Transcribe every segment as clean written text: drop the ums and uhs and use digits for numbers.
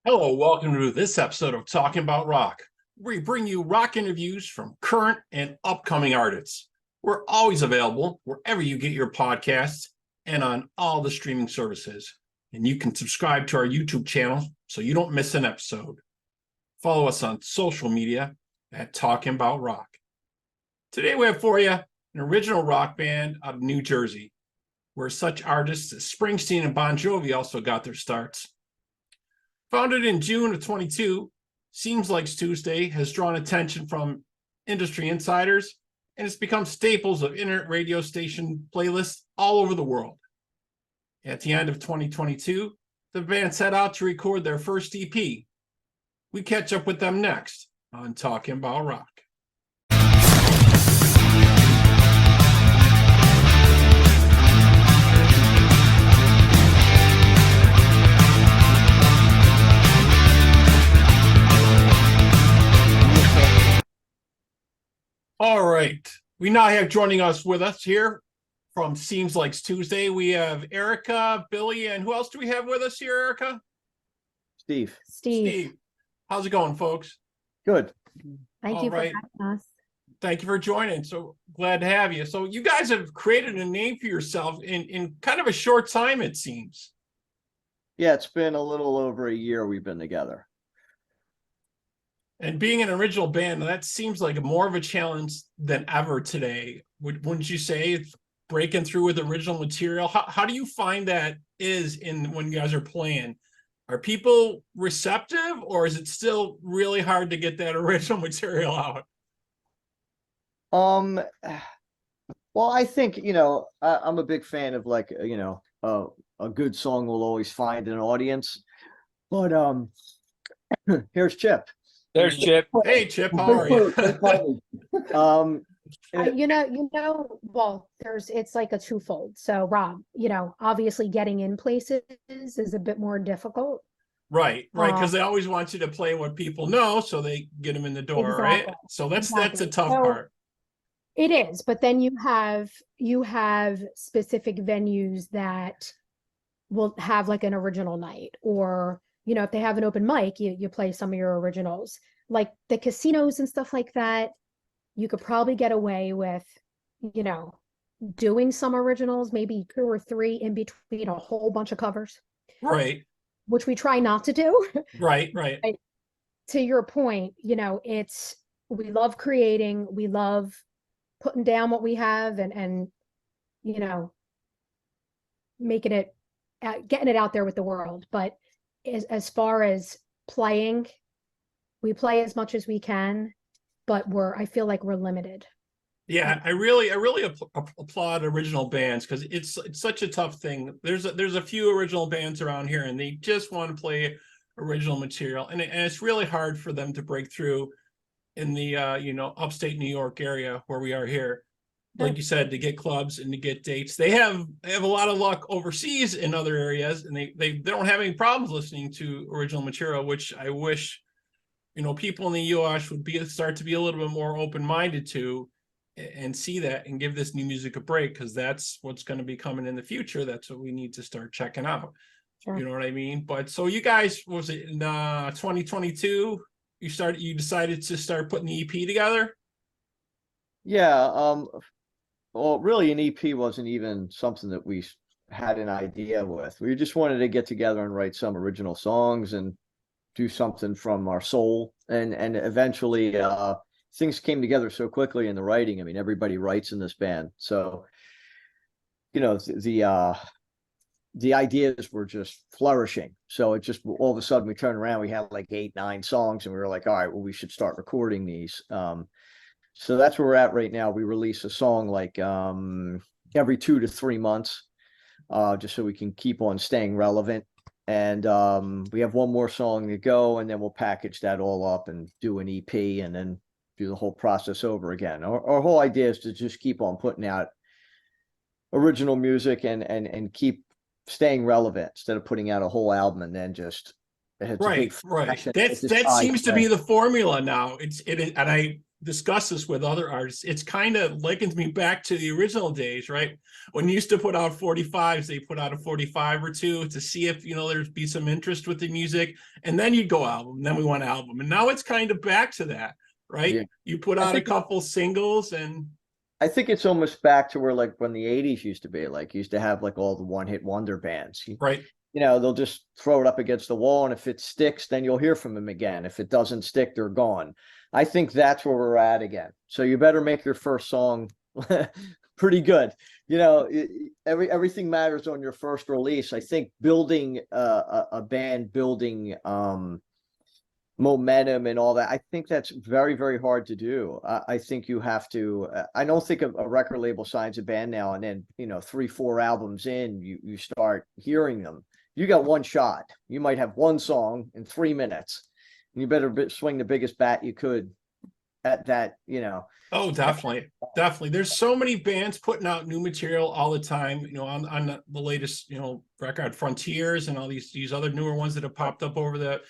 Hello, welcome to this episode of Talking About Rock, where we bring you rock interviews from current and upcoming artists. We're always available wherever you get your podcasts and on all the streaming services. And you can subscribe to our YouTube channel so you don't miss an episode. Follow us on social media at Talking About Rock. Today we have for you an original rock band out of New Jersey, where such artists as Springsteen and Bon Jovi also got their starts. Founded in June of 22, Seems Like Tuesday has drawn attention from industry insiders, and it's become staples of internet radio station playlists all over the world. At the end of 2022, the band set out to record their first EP. We catch up with them next on Talking About Rock. All right. We now have joining us here from Seems Like Tuesday. We have Erica, Billy, and who else do we have with us here, Erica? Steve. How's it going, folks? Good. Thank you for having us. Thank you for joining. So glad to have you. So you guys have created a name for yourself in kind of a short time, it seems. Yeah, it's been a little over a year we've been together. And being an original band, that seems like more of a challenge than ever today. Wouldn't you say, breaking through with original material? How do you find that is when you guys are playing? Are people receptive, or is it still really hard to get that original material out? Well, I think, I'm a big fan of a good song will always find an audience. But here's Chip. There's Chip. Hey, Chip, how are you? Well, it's like a twofold. So Rob, obviously getting in places is a bit more difficult. Right. Because they always want you to play what people know, so they get them in the door, Exactly. right? So that's a tough part. It is, but then you have specific venues that will have like an original night, or if they have an open mic, you play some of your originals. Like the casinos and stuff like that, you could probably get away with, doing some originals, maybe 2 or 3 in between a whole bunch of covers. Right. Which we try not to do. Right. To your point, we love creating, we love putting down what we have and making it, getting it out there with the world. But as far as playing, we play as much as we can, but I feel like we're limited. Yeah, I really applaud original bands, because it's such a tough thing. There's a few original bands around here, and they just want to play original material, and it's really hard for them to break through in the upstate New York area where we are here. Like you said, to get clubs and to get dates. They have a lot of luck overseas in other areas, and they don't have any problems listening to original material, which I wish people in the US would start to be a little bit more open-minded to, and see that and give this new music a break, because that's what's going to be coming in the future. That's what we need to start checking out. Sure. You know what I mean? But so you guys, was it in 2022 you decided to start putting the EP together? Yeah. Well, really an EP wasn't even something that we had an idea with. We just wanted to get together and write some original songs and do something from our soul. And eventually things came together so quickly in the writing. I mean, everybody writes in this band. So, the ideas were just flourishing. So it just, all of a sudden we turned around, we had like 8, 9 songs, and we were like, all right, well, we should start recording these. So that's where we're at right now. We release a song like every 2 to 3 months, just so we can keep on staying relevant. And we have one more song to go, and then we'll package that all up and do an EP, and then do the whole process over again. Our whole idea is to just keep on putting out original music and keep staying relevant, instead of putting out a whole album and then just Right. That seems to be the formula now. And discussed this with other artists. It's kind of likens me back to the original days, right? When you used to put out 45s, they put out a 45 or two to see if, there'd be some interest with the music. And then you'd go album, then we went album. And now it's kind of back to that, right? Yeah. You put out a couple singles and. I think it's almost back to where like when the 80s used to be, like used to have like all the one-hit wonder bands. Right. They'll just throw it up against the wall, and if it sticks, then you'll hear from them again. If it doesn't stick, they're gone. I think that's where we're at again. So you better make your first song pretty good. Everything matters on your first release. I think building a band, building momentum and all that, I think that's very, very hard to do. I think you have to, I don't think a record label signs a band now and then, 3-4 albums in, you start hearing them. You got one shot. You might have one song in 3 minutes. And you better swing the biggest bat you could at that, Oh, definitely. Definitely. There's so many bands putting out new material all the time, on the latest, record Frontiers and all these other newer ones that have popped up over the,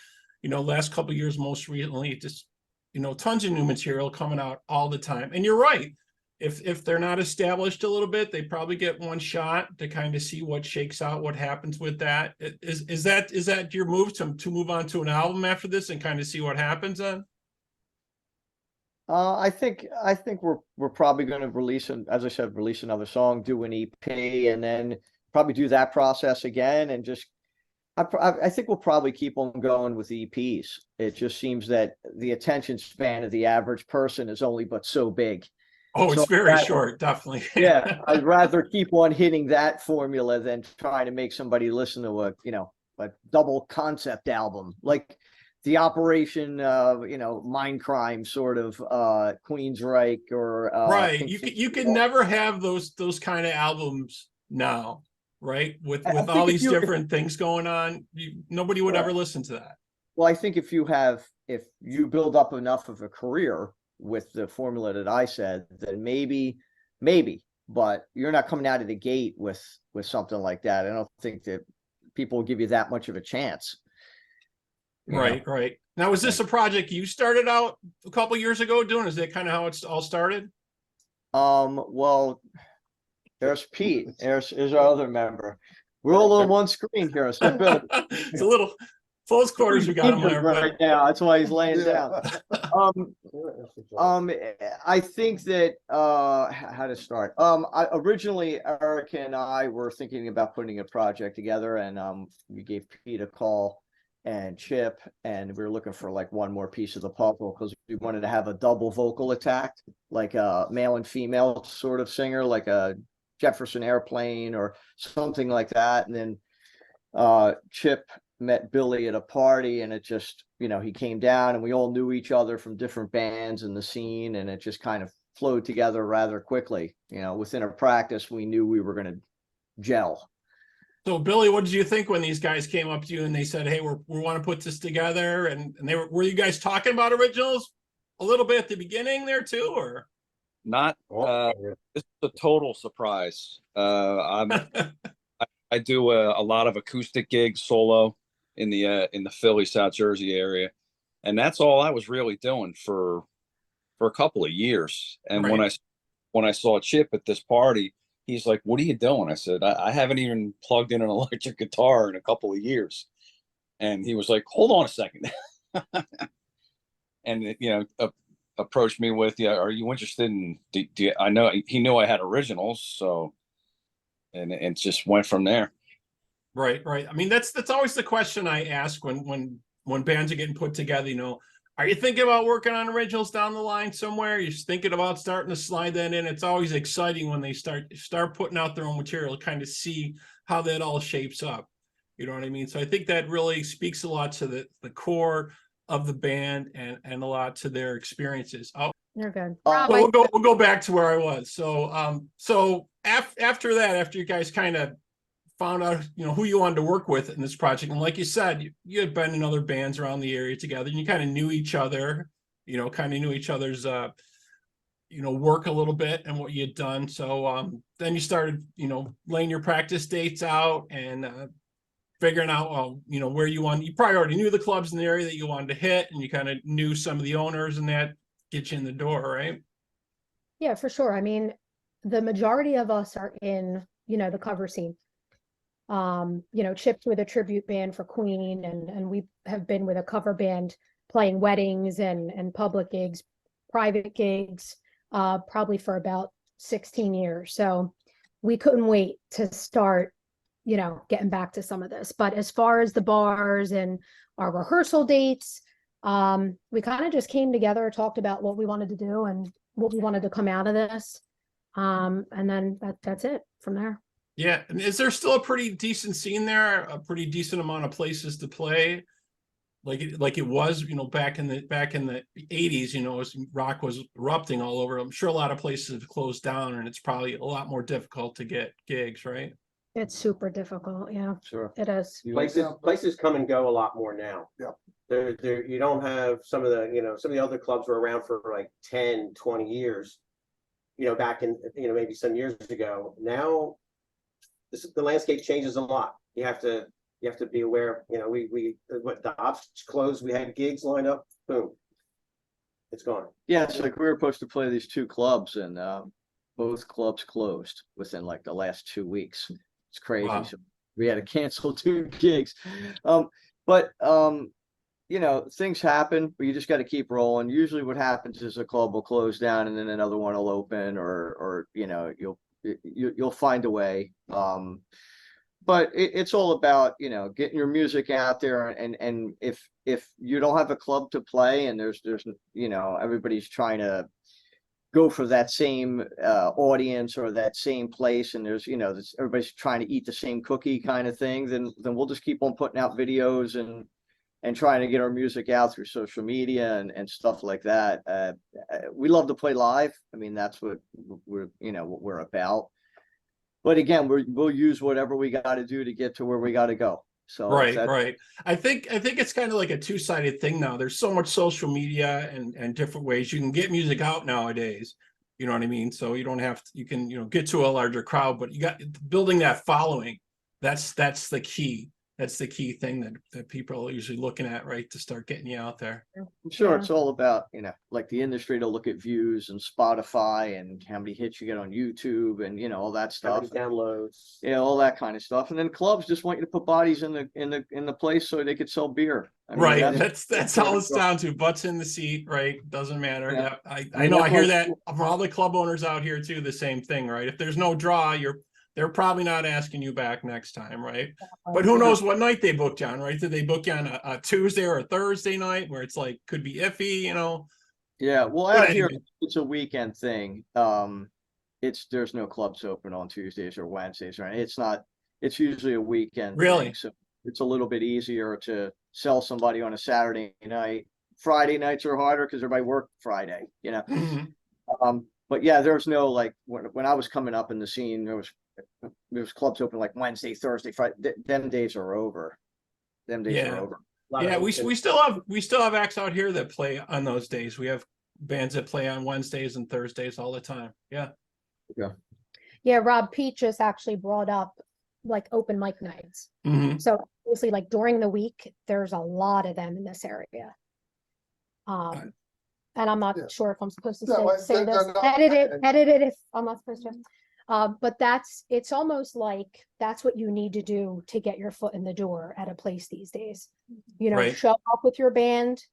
last couple of years, most recently, just, tons of new material coming out all the time. And you're right. If they're not established a little bit, they probably get one shot to kind of see what shakes out, what happens with that. Is that your move to move on to an album after this and kind of see what happens then? I think we're probably going to release another song, do an EP, and then probably do that process again, and just I think we'll probably keep on going with EPs. It just seems that the attention span of the average person is only but so big. Oh, it's very short, definitely. Yeah, I'd rather keep on hitting that formula than trying to make somebody listen to a double concept album, like the Operation, Mindcrime sort of Queensryche or right. You can never have those kind of albums now, right? With all these different things going on, nobody would ever listen to that. Well, I think if you build up enough of a career with the formula that I said, then maybe, but you're not coming out of the gate with something like that. I don't think that people will give you that much of a chance. Right. Now, is this a project you started out a couple years ago doing? Is that kind of how it's all started? Well, there's Pete. There's our other member. We're all on one screen here. So It's a little close quarters we got him there right now. That's why he's laying down. I think that how to start. Originally Eric and I were thinking about putting a project together, and we gave Pete a call and Chip, and we were looking for like one more piece of the puzzle because we wanted to have a double vocal attack, like a male and female sort of singer, like a Jefferson Airplane or something like that. And then Chip met Billy at a party, and it just, he came down, and we all knew each other from different bands in the scene, and it just kind of flowed together rather quickly. Within a practice, we knew we were going to gel. So, Billy, what did you think when these guys came up to you and they said, "Hey, we want to put this together"? And were you guys talking about originals a little bit at the beginning there too, or not? This is a total surprise. I do a lot of acoustic gigs solo in the Philly, South Jersey area, and that's all I was really doing for a couple of years. And right. when I saw Chip at this party, he's like, "What are you doing?" I said, I haven't even plugged in an electric guitar in a couple of years. And he was like, "Hold on a second." And, approached me with, "Are you interested in, I know he knew I had originals. So, and it just went from there. Right. I mean, that's always the question I ask when bands are getting put together, are you thinking about working on originals down the line somewhere? You're just thinking about starting to slide that in. It's always exciting when they start putting out their own material, kind of see how that all shapes up. You know what I mean? So I think that really speaks a lot to the core of the band and a lot to their experiences. Oh, you're good. Well, we'll go back to where I was. So after that, after you guys kind of found out, who you wanted to work with in this project. And like you said, you had been in other bands around the area together, and you kind of knew each other, kind of knew each other's, work a little bit and what you had done. So then you started, laying your practice dates out and figuring out, where you probably already knew the clubs in the area that you wanted to hit, and you kind of knew some of the owners and that get you in the door, right? Yeah, for sure. I mean, the majority of us are in, the cover scene. Chip's with a tribute band for Queen, and we have been with a cover band playing weddings and public gigs, private gigs, probably for about 16 years. So we couldn't wait to start, getting back to some of this. But as far as the bars and our rehearsal dates, we kind of just came together, talked about what we wanted to do and what we wanted to come out of this. And then that's it from there. Yeah. And is there still a pretty decent scene there? A pretty decent amount of places to play? Like it was, back in the 80s, as rock was erupting all over. I'm sure a lot of places have closed down, and it's probably a lot more difficult to get gigs, right? It's super difficult. Yeah, Sure. it is. Places come and go a lot more now. Yeah. There you don't have some of the other clubs were around for like 10, 20 years, back in, maybe some years ago. Now the landscape changes a lot. You have to be aware, what the ops closed, we had gigs lined up, boom, it's gone. Yeah, it's like we were supposed to play these 2 clubs, and both clubs closed within like the last 2 weeks. It's crazy. Wow. So we had to cancel 2 gigs. But things happen, but you just got to keep rolling. Usually what happens is a club will close down and then another one will open, or you'll find a way. But it's all about, getting your music out there, and if you don't have a club to play, and there's everybody's trying to go for that same audience or that same place, and there's everybody's trying to eat the same cookie kind of thing, then we'll just keep on putting out videos and trying to get our music out through social media and stuff like that. We love to play live. I mean, that's what we're about. But again, we'll use whatever we got to do to get to where we got to go. So Right. I think it's kind of like a two-sided thing now. There's so much social media and different ways you can get music out nowadays. You know what I mean? So you don't have to, you can, get to a larger crowd, but you got building that following. That's the key. That's the key thing that people are usually looking at, right? To start getting you out there. I'm sure Yeah. it's all about, like the industry to look at views and Spotify and how many hits you get on YouTube and, all that How stuff. many downloads? Yeah, all that kind of stuff. And then clubs just want you to put bodies in the place so they could sell beer. I mean, Right. That's all it's down to. Butts in the seat, right? Doesn't matter. Yeah. Yeah. I mean, know. I that's hear what- that from all the club owners out here too. The same thing, right? If there's no draw, they're probably not asking you back next time, right? But who knows what night they booked you on, right? Did they book you on a Tuesday or a Thursday night where it's like could be iffy, Yeah, well, But out here anyway. it's a weekend thing. There's no clubs open on Tuesdays or Wednesdays, right? It's usually a weekend Really? thing, so it's a little bit easier to sell somebody on a Saturday night. Friday nights are harder because everybody worked Friday, Mhm. But yeah, there's no like when I was coming up in the scene, there was clubs open like Wednesday, Thursday, Friday. Them days are over. Them days Yeah. are over. Yeah, we still have acts out here that play on those days. We have bands that play on Wednesdays and Thursdays all the time. Yeah. Yeah, Rob Pete just actually brought up like open mic nights. Mhm. So obviously, like during the week, there's a lot of them in this area. And I'm not Yeah. sure if I'm supposed to No, say they're this. not- Edit it if I'm not supposed to. But it's almost like that's what you need to do to get your foot in the door at a place these days. Right. Show up with your band,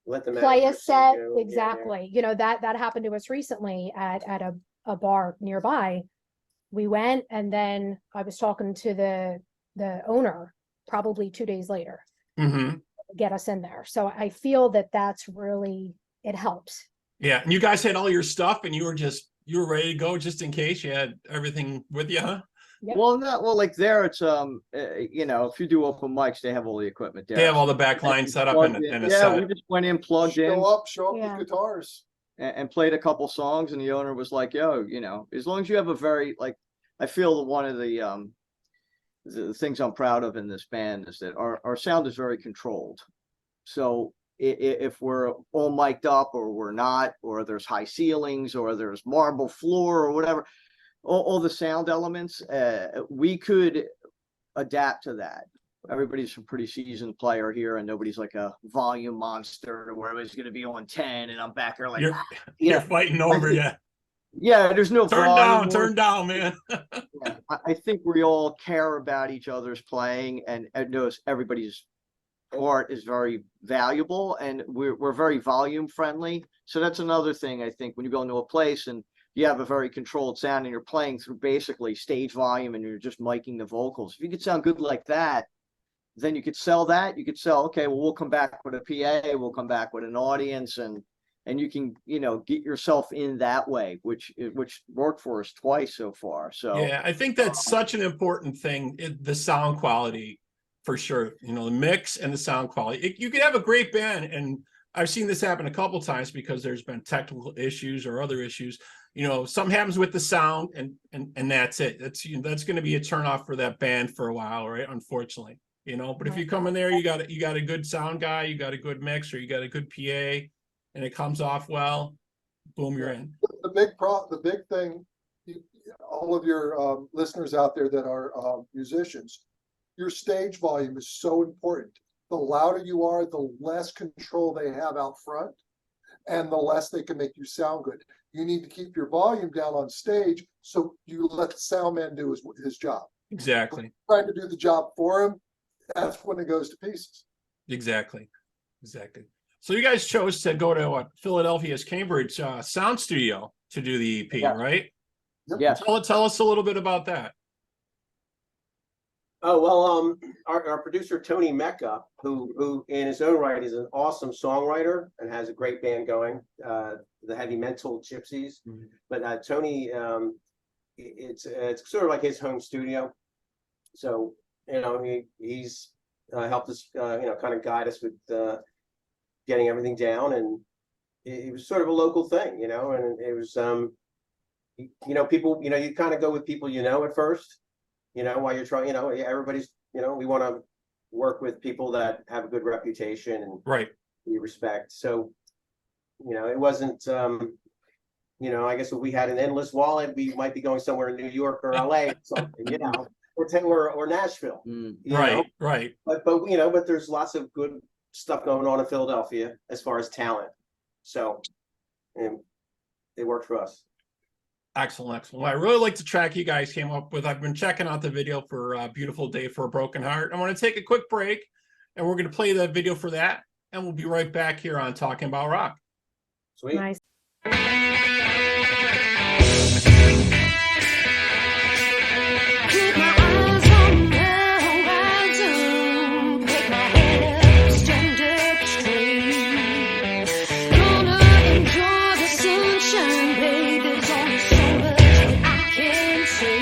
Let them play a managers see set. you. Yeah, Exactly. That happened to us recently at a bar nearby. We went, and then I was talking to the owner probably 2 days later Mhm. to get us in there. So I feel that that's really, it helps. Yeah. And you guys had all your stuff and you were ready to go just in case you had everything with you, huh? Yep. Well, like there, it's if you do open mics, they have all the equipment there. They have all the back line set up Plugged in a yeah, set. we just went in, plugged in, Show up Yeah. with guitars. and played a couple songs, and the owner was like, "Yo, as long as you have a very like," I feel that one of the things I'm proud of in this band is that our sound is very controlled. So if we're all mic'd up or we're not, or there's high ceilings or there's marble floor or whatever, all the sound elements, we could adapt to that. everybody's a pretty seasoned player here, and nobody's like a volume monster where everybody's going to be on 10, and I'm back there like, You're, yeah, you're fighting over you. yeah. There's no volume. Turn down, man. Yeah, I think we all care about each other's playing, and knows everybody's art is very valuable, and we're very volume friendly. So that's another thing. I think when you go into a place and you have a very controlled sound and you're playing through basically stage volume and you're just miking the vocals, if you could sound good like that, then you could sell that. You could sell, okay, well, we'll come back with a PA, we'll come back with an audience, and you can, get yourself in that way, which worked for us twice so far. So Yeah, I think that's such an important thing, the sound quality, for sure. The mix and the sound quality. You could have a great band, and I've seen this happen a couple times because there's been technical issues or other issues. Something happens with the sound, and that's it. That's going to be a turnoff for that band for a while, right? Unfortunately. But if you come in there, you got a good sound guy, you got a good mix, or you got a good PA, and it comes off well, boom, you're in. The big thing, all of your listeners out there that are musicians, your stage volume is so important. The louder you are, the less control they have out front, and the less they can make you sound good. You need to keep your volume down on stage so you let the sound man do his job. Exactly. Trying to do the job for him, that's when it goes to pieces. Exactly. So you guys chose to go to Philadelphia's Cambridge Sound Studio to do the EP, Yeah. right? yeah. Tell us a little bit about that. Oh, well, our producer, Tony Mecca, who in his own right is an awesome songwriter and has a great band going, the Heavy Mental Gypsies. Mhm. But Tony, it's sort of like his home studio. So, he's helped us, kind of guide us with getting everything down. And it was sort of a local thing, and it was, people, you kind of go with people, at first. While you're trying, everybody's, we want to work with people that have a good reputation and Right. we respect. So, it wasn't, I guess if we had an endless wallet, we might be going somewhere in New York or LA or something, or Nashville. Mm. Right. But there's lots of good stuff going on in Philadelphia as far as talent. So, and it worked for us. Excellent. Well, I really like the track you guys came up with. I've been checking out the video for Beautiful Day for a Broken Heart. I want to take a quick break, and we're going to play the video for that, and we'll be right back here on Talking About Rock. Sweet. Nice. Keep my eyes on the horizon, make my head stand up straight. Gonna enjoy the sunshine, babe. There's only so much that I can say.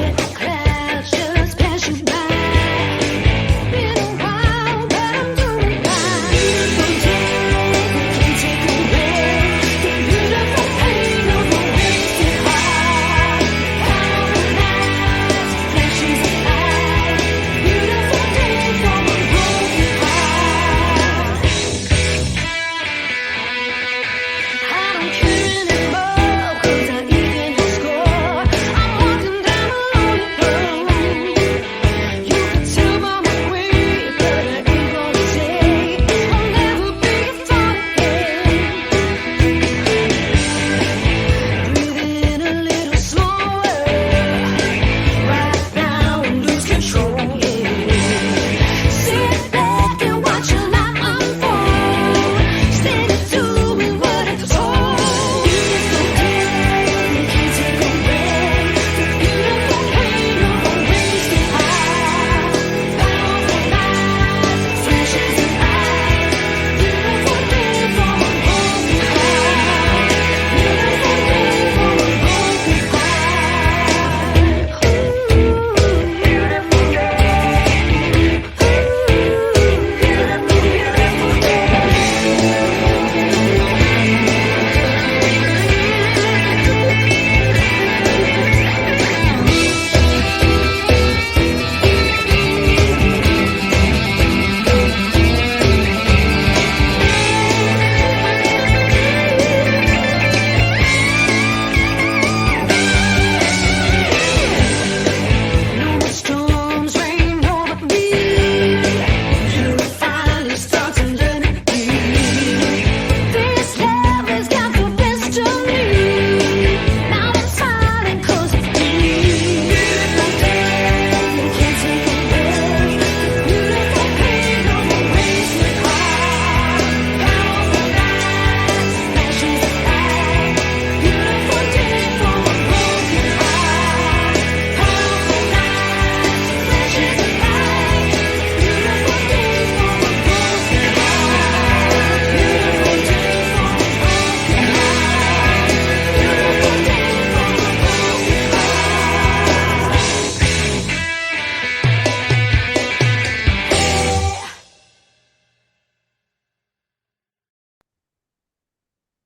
Let the clouds just pass you by. Been a while, but I'm doing fine. From day to day.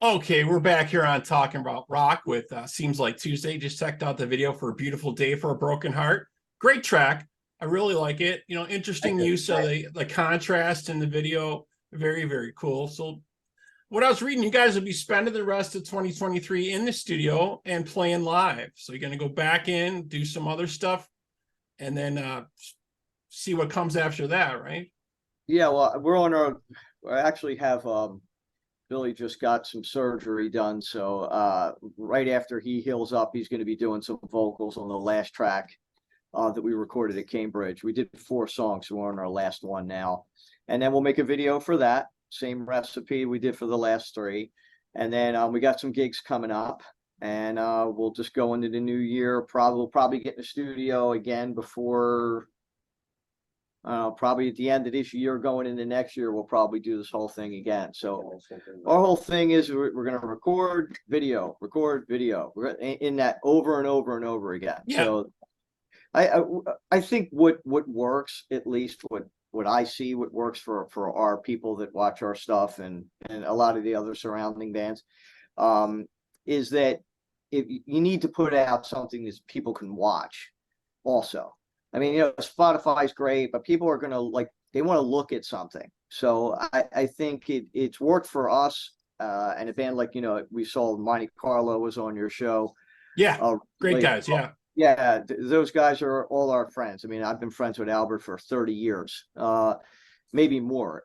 Okay, we're back here on Talking About Rock with Seems Like Tuesday. Just checked out the video for A Beautiful Day for a Broken Heart. Great track. I really like it. You know, interesting use of the contrast in the video. Very, very cool. So what I was reading, you guys will be spending the rest of 2023 in the studio and playing live. So you're going to go back in, do some other stuff, and then see what comes after that, right? Yeah, well, we're on our, I actually have, Billy just got some surgery done. So right after he heals up, he's going to be doing some vocals on the last track that we recorded at Cambridge. We did 4 songs, so we're on our last one now. And then we'll make a video for that. Same recipe we did for the last 3. And then we got some gigs coming up. And we'll just go into the new year. We'll probably get in the studio again before, probably at the end of this year, going into next year, we'll probably do this whole thing again. So our whole thing is we're going to record video. We're in that over and over and over again. Yeah. So I think what works, at least what I see, what works for our people that watch our stuff and a lot of the other surrounding bands, is that if you need to put out something that people can watch also. I mean, you know, Spotify's great, but people are going to they want to look at something. So I think it's worked for us, and a band like, you know, we saw Monte Carlo was on your show. Yeah, great guys. Yeah. Yeah, those guys are all our friends. I mean, I've been friends with Albert for 30 years, maybe more.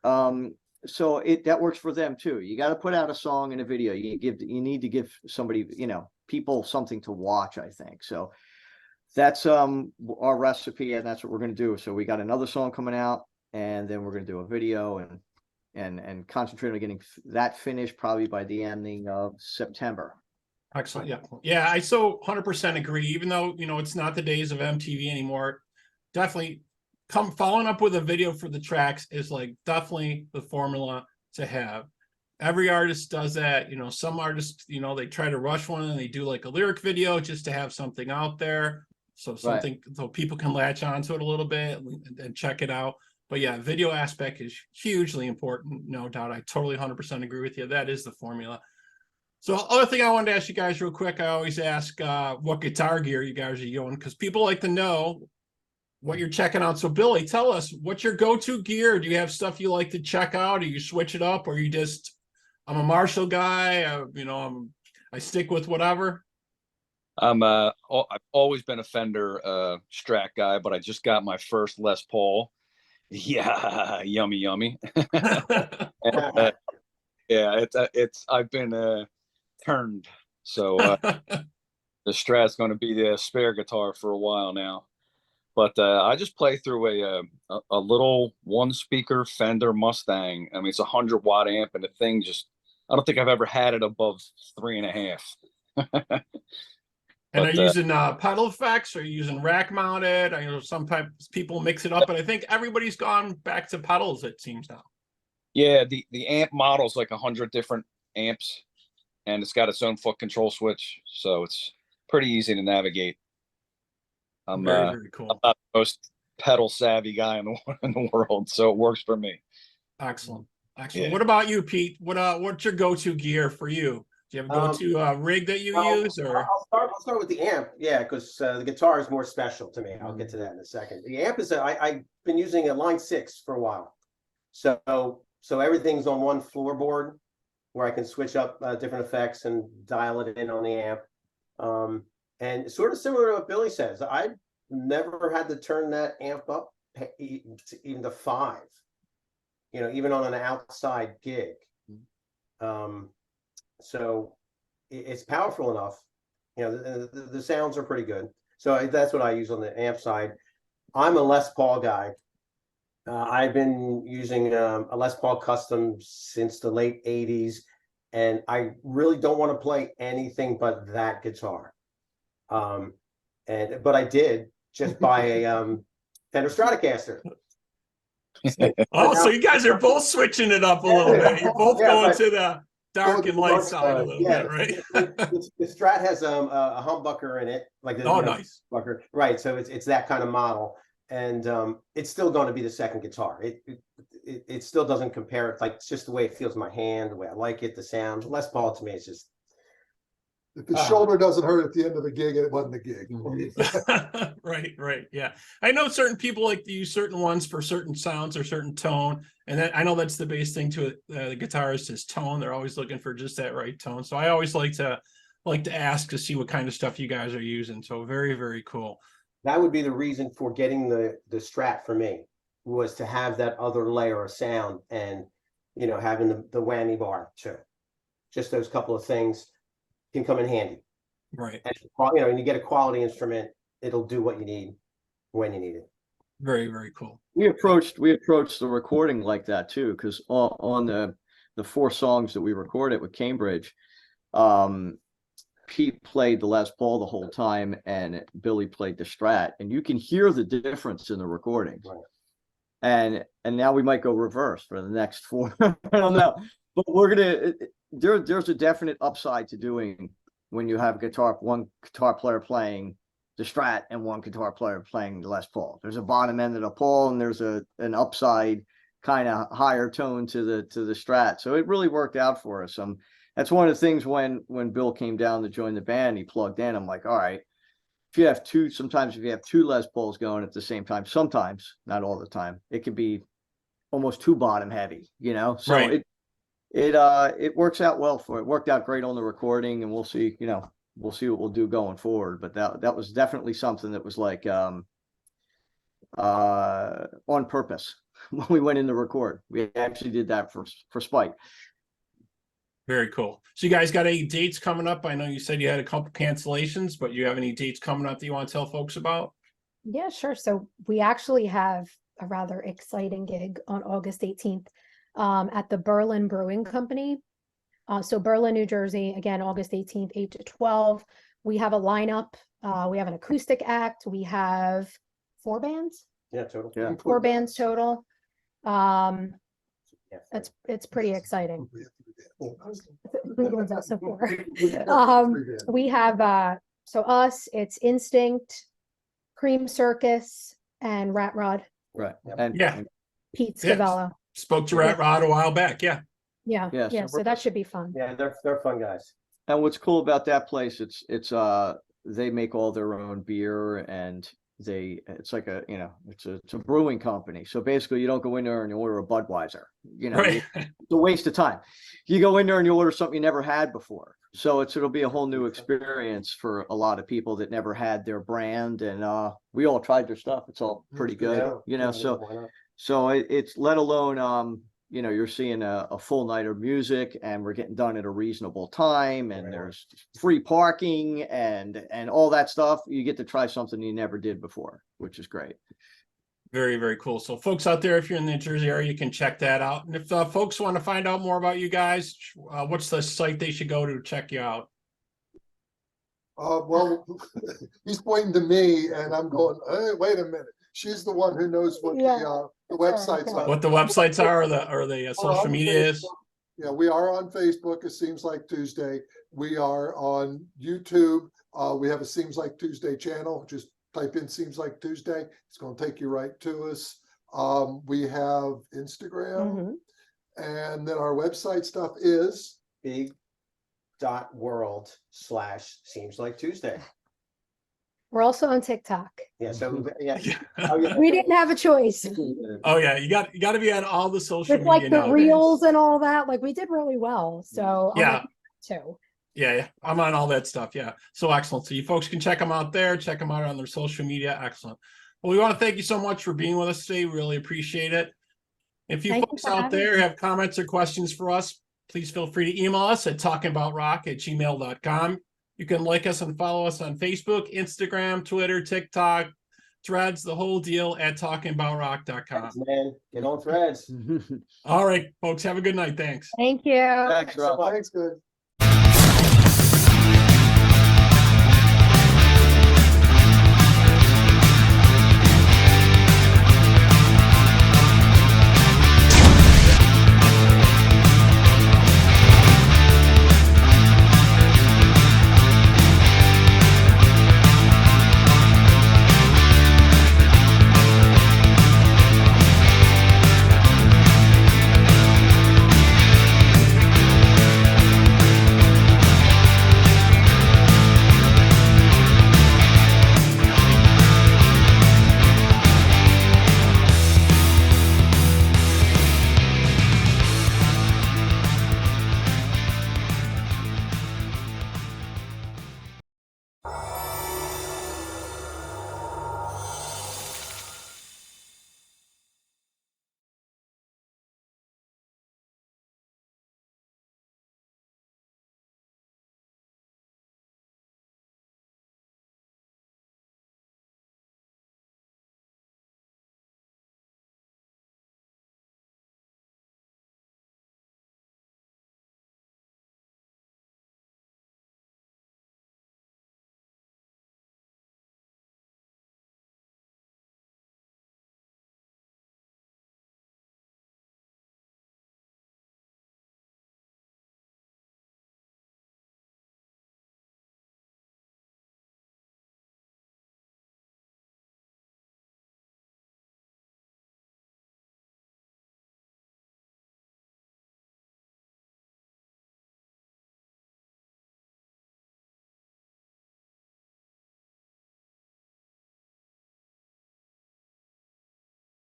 So that works for them too. You got to put out a song and a video. You need to give somebody, you know, people something to watch, I think. So that's our recipe, and that's what we're going to do. So we got another song coming out, and then we're going to do a video and concentrate on getting that finished probably by the ending of September. Excellent. Yeah. Yeah. I so 100% agree. Even though, you know, it's not the days of MTV anymore, definitely following up with a video for the tracks is definitely the formula to have. Every artist does that. You know, some artists, you know, they try to rush one and they do a lyric video just to have something out there. So so people can latch onto it a little bit and check it out. But yeah, video aspect is hugely important. No doubt. I totally 100% agree with you. That is the formula. So other thing I wanted to ask you guys real quick, I always ask what guitar gear you guys are using, because people like to know what you're checking out. So Billy, tell us, what's your go-to gear? Do you have stuff you like to check out? Or you switch it up? Or you just, I'm a Marshall guy, you know, I stick with whatever? I've always been a Fender Strat guy, but I just got my first Les Paul. Yeah, yummy. And, yeah, I've been turned, so the Strat's going to be the spare guitar for a while now. But I just play through a little 1-speaker Fender Mustang. I mean, it's a 100-watt amp, and the thing I don't think I've ever had it above 3.5. And are you using pedal effects? Or are you using rack mounted? I know sometimes people mix it up, but I think everybody's gone back to pedals, it seems now. Yeah, the amp model's 100 different amps, and it's got its own foot control switch, so it's pretty easy to navigate. I'm very cool. I'm not the most pedal savvy guy in the world, so it works for me. Excellent. Yeah. What about you, Pete? What's your go-to gear for you? Do you have a go-to rig that you use, or? I'll start with the amp, yeah, because the guitar is more special to me. I'll get to that in a second. The amp is I've been using a Line 6 for a while, so everything's on one floorboard where I can switch up different effects and dial it in on the amp. And sort of similar to what Billy says, I've never had to turn that amp up even to 5, you know, even on an outside gig. So it's powerful enough, you know, the sounds are pretty good. So that's what I use on the amp side. I'm a Les Paul guy. I've been using a Les Paul Custom since the late 80s, and I really don't want to play anything but that guitar. But I did just buy a Fender Stratocaster. So you guys are both switching it up a little bit. You're both going to the dark and light side a little bit, right? The Strat has a humbucker in it, nice humbucker, right? So it's that kind of model, and it's still going to be the second guitar. it still doesn't compare. It's like, it's just the way it feels in my hand, the way I like it, the sound. Les Paul to me is just, If the shoulder doesn't hurt at the end of the gig, it wasn't a gig. Right. Yeah. I know certain people like to use certain ones for certain sounds or certain tone. And then I know that's the base thing to it. The guitarist is tone. They're always looking for just that right tone. So I always like to ask to see what kind of stuff you guys are using. So very, very cool. that would be the reason for getting the Strat for me, was to have that other layer of sound, and, you know, having the whammy bar too. Just those couple of things can come in handy. Right. And, you know, when you get a quality instrument, it'll do what you need when you need it. Very, very cool. We approached the recording like that too, because on the 4 songs that we recorded with Cambridge, Pete played the Les Paul the whole time and Billy played the Strat, and you can hear the difference in the recordings. Right. And now we might go reverse for the next 4. I don't know, but there's a definite upside to doing when you have one guitar player playing the Strat and one guitar player playing the Les Paul. There's a bottom end of the Paul, and there's an upside kind of higher tone to the Strat. So it really worked out for us. That's one of the things when Bill came down to join the band, he plugged in. I'm like, all right, sometimes if you have 2 Les Pauls going at the same time, sometimes, not all the time, it could be almost too bottom heavy, you know? So Right. it works out well it worked out great on the recording, and we'll see what we'll do going forward. But that was definitely something that was like on purpose when we went in to record. We actually did that for spite. Very cool. So you guys got any dates coming up? I know you said you had a couple cancellations, but you have any dates coming up that you want to tell folks about? Yeah, sure. So we actually have a rather exciting gig on August 18th at the Berlin Brewing Company. So Berlin, New Jersey, again, August 18th, 8 to 12. We have a lineup. We have an acoustic act. We have 4 bands. Yeah, total. Yeah. 4 bands total. Yeah. It's pretty exciting. 3 bands out, so 4. Um, We have so us, it's Instinct, Cream Circus, and Rat Rod, Right. Yep. And Yeah. Pete Yeah. Scavello. Spoke to Rat Rod a while back. Yeah. Yeah, Yeah, so yeah. So we're- that should be fun. Yeah, they're fun guys. And what's cool about that place, it's they make all their own beer, and it's like it's a brewing company. So basically you don't go in there and you order a Budweiser, Right. it's a waste of time. You go in there and you order something you never had before. So it'll be a whole new experience for a lot of people that never had their brand, and we all tried their stuff. It's all pretty good, Yeah, so why not? so it's let alone you're seeing a full night of music, and we're getting done at a reasonable time, and Right. there's free parking and all that stuff. You get to try something you never did before, which is great. Very, very cool. So folks out there, if you're in the Jersey area, you can check that out. And if folks want to find out more about you guys, what's the site they should go to check you out? Well, he's pointing to me, and I'm going, hey, wait a minute. She's the one who knows what Yeah. the websites are. What the websites are, or the We're social on media is? Facebook. Yeah, we are on Facebook. It Seems Like Tuesday. We are on YouTube. We have a Seems Like Tuesday channel. Just type in Seems Like Tuesday. It's going to take you right to us. We have Instagram, Mhm. and then our website stuff is big.world/seems like Tuesday. We're also on TikTok. Yeah, so yeah. Yeah. Oh, yeah. We didn't have a choice. Oh yeah, you got to be on all the social With like media the nowadays. reels and all that, like we did really well. So I'm Yeah. on too. Yeah, I'm on all that stuff. Yeah. So excellent. So you folks can check them out there, check them out on their social media. Excellent. Well, we want to thank you so much for being with us today. Really appreciate it. If you Thank you folks for out having there me. have comments or questions for us, please feel free to email us at talkingaboutrock@gmail.com. You can like us and follow us on Facebook, Instagram, Twitter, TikTok, Threads, the whole deal at talkingaboutrock.com. Man, get on Threads. All right, folks, have a good night. Thanks. Thank you. Thanks, so Rob. much. thanks, good.